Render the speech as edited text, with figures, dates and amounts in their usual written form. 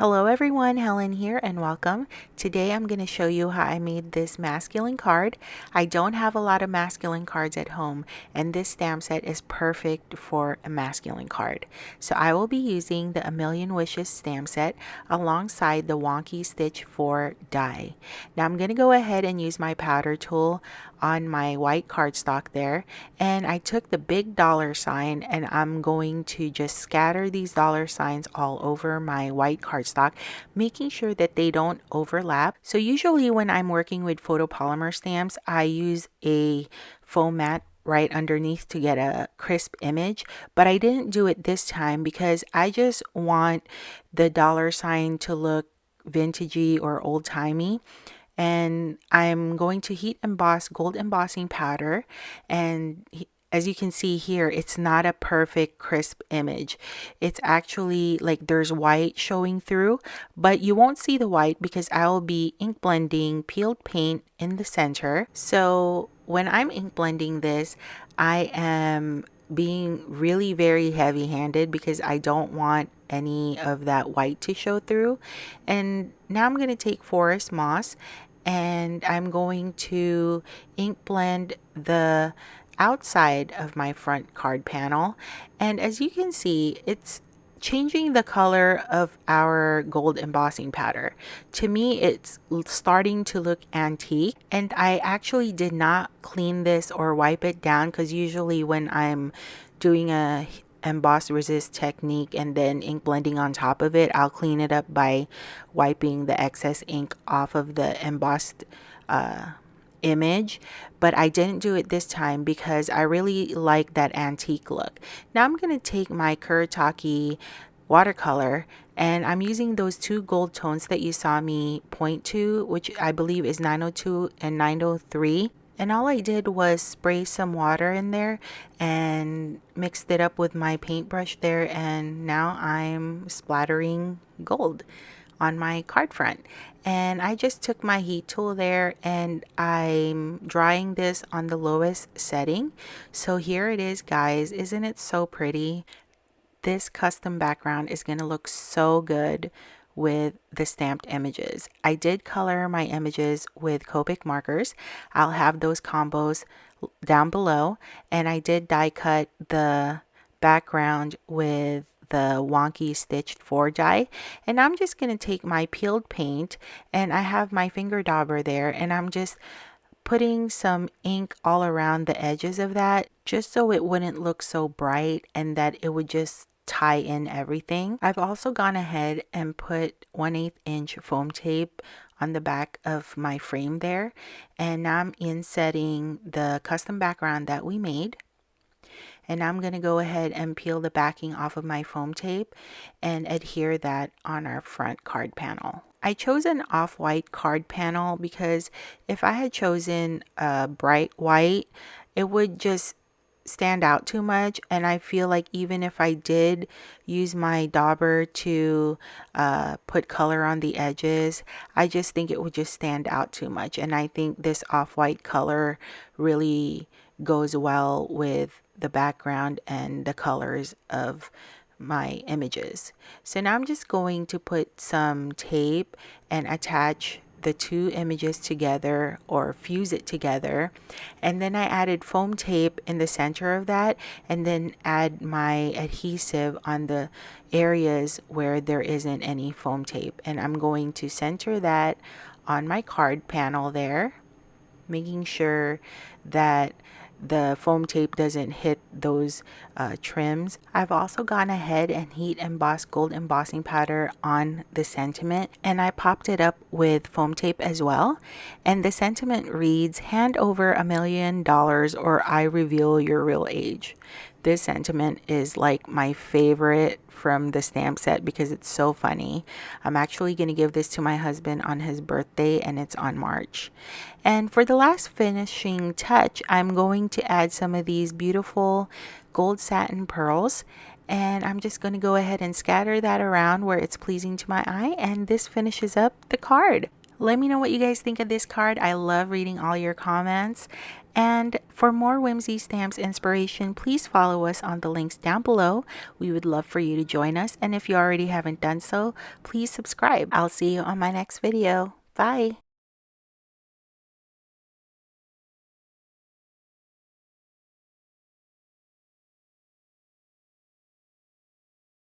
Hello everyone, Helen here and welcome. Today I'm going to show you how I made this masculine card. I don't have a lot of masculine cards at home and this stamp set is perfect for a masculine card. So I will be using the A Million Wishes stamp set alongside the Wonky Stitch 4 die. Now I'm going to go ahead and use my powder tool on my white cardstock there, and I took the big dollar sign and I'm going to just scatter these dollar signs all over my white cardstock, making sure that they don't overlap. So usually when I'm working with photopolymer stamps, I use a foam mat right underneath to get a crisp image, but I didn't do it this time because I just want the dollar sign to look vintagey or old-timey. And I'm going to heat emboss gold embossing powder, and as you can see here, it's not a perfect crisp image. It's actually like there's white showing through, but you won't see the white because I'll be ink blending peeled paint in the center. So when I'm ink blending this, I am being really very heavy-handed because I don't want any of that white to show through. And now I'm going to take Forest Moss and I'm going to ink blend the outside of my front card panel, and as you can see, it's changing the color of our gold embossing powder. To me, it's starting to look antique, and I actually did not clean this or wipe it down because usually when I'm doing a emboss resist technique and then ink blending on top of it, I'll clean it up by wiping the excess ink off of the embossed image, but I didn't do it this time because I really like that antique look. Now I'm going to take my Kuretake watercolor, and I'm using those two gold tones that you saw me point to, which I believe is 902 and 903. And all I did was spray some water in there and mixed it up with my paintbrush there, and now I'm splattering gold on my card front. And I just took my heat tool there and I'm drying this on the lowest setting. So here it is, guys. Isn't it so pretty? This custom background is going to look so good with the stamped images. I did color my images with Copic markers. I'll have those combos down below, and I did die cut the background with the Wonky Stitched 4 die, and I'm just going to take my peeled paint, and I have my finger dauber there, and I'm just putting some ink all around the edges of that just so it wouldn't look so bright and that it would just tie in everything. I've also gone ahead and put 1/8 inch foam tape on the back of my frame there, and now I'm insetting the custom background that we made. And I'm going to go ahead and peel the backing off of my foam tape and adhere that on our front card panel. I chose an off-white card panel because if I had chosen a bright white, it would just stand out too much, and I feel like even if I did use my dauber to put color on the edges, I just think it would just stand out too much, and I think this off-white color really goes well with the background and the colors of my images. So now I'm just going to put some tape and attach the two images together or fuse it together, and then I added foam tape in the center of that, and then add my adhesive on the areas where there isn't any foam tape, and I'm going to center that on my card panel there, making sure that the foam tape doesn't hit those trims. I've also gone ahead and heat embossed gold embossing powder on the sentiment, and I popped it up with foam tape as well. And the sentiment reads, "Hand over $1 million or I reveal your real age." This sentiment is like my favorite from the stamp set because it's so funny. I'm actually going to give this to my husband on his birthday, and it's on March. And for the last finishing touch, I'm going to add some of these beautiful gold satin pearls, and I'm just going to go ahead and scatter that around where it's pleasing to my eye, and this finishes up the card. Let me know what you guys think of this card. I love reading all your comments, And for more Whimsy Stamps inspiration, please follow us on the links down below. We would love for you to join us. And if you already haven't done so, please subscribe. I'll see you on my next video. Bye.